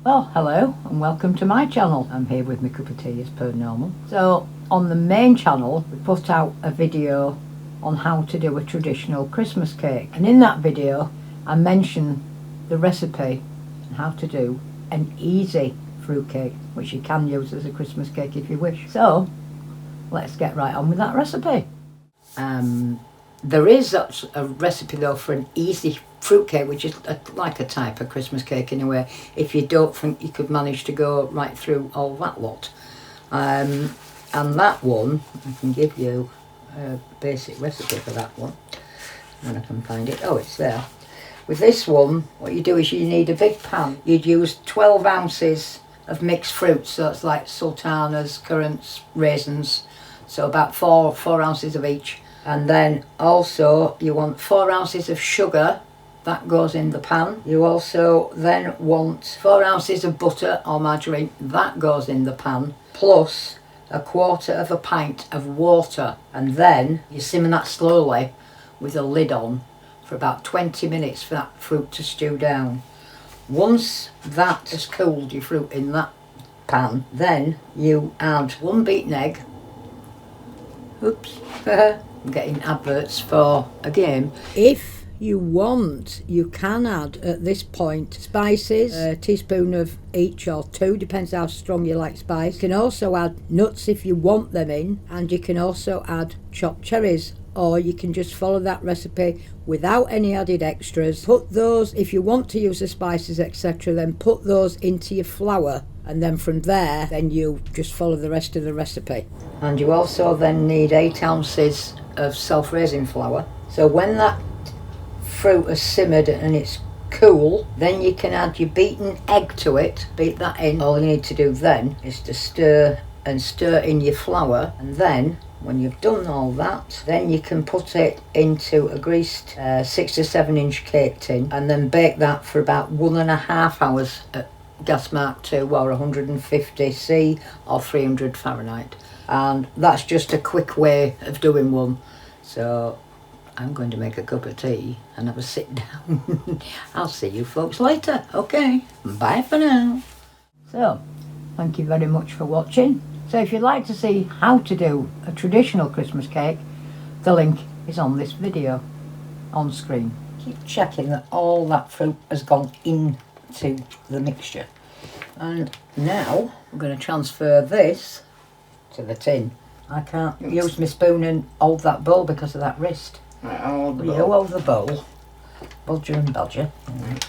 Well, hello and welcome to my channel. I'm here with my cup of tea as per normal. So on the main channel we put out a video on how to do a traditional Christmas cake, and in that video I mentioned the recipe and how to do an easy fruit cake, which you can use as a Christmas cake if you wish. So let's get right on with that recipe. There is a recipe though for an easy fruit cake, which is like a type of Christmas cake anyway, if you don't think you could manage to go right through all that lot. And that one, I can give you a basic recipe for that one when I can find it. Oh, it's there. With this one, what you do is you need a big pan. You'd use 12 ounces of mixed fruits, so it's like sultanas, currants, raisins, so about four ounces of each. And then also you want 4 ounces of sugar, that goes in the pan. You also then want 4 ounces of butter or margarine, that goes in the pan, plus 1/4 of a pint of water. And then you simmer that slowly with a lid on for about 20 minutes for that fruit to stew down. Once that has cooled, your fruit in that pan, then you add 1 beaten egg. Oops. I'm getting adverts for a game. If you want, you can add at this point spices, a teaspoon of each or 2, depends how strong you like spice. You can also add nuts if you want them in, and you can also add chopped cherries, or you can just follow that recipe without any added extras. Put those, if you want to use the spices etc, then put those into your flour, and then from there then you just follow the rest of the recipe. And you also then need 8 ounces of self-raising flour. So when that fruit has simmered and it's cool, then you can add your beaten egg to it, beat that in. All you need to do then is to stir in your flour, and then when you've done all that, then you can put it into a greased 6 to 7 inch cake tin, and then bake that for about 1.5 hours at gas mark 2 or 150°C or 300 Fahrenheit. And that's just a quick way of doing one. So I'm going to make a cup of tea and have a sit down. I'll see you folks later. Okay, bye for now. So thank you very much for watching. So if you'd like to see how to do a traditional Christmas cake, the link is on this video on screen. Keep checking that all that fruit has gone into the mixture. And now I'm going to transfer this to the tin. I can't use my spoon and hold that bowl because of that wrist. Right, I'll hold the bowl. You hold the bowl. Bulger and Badger. Right.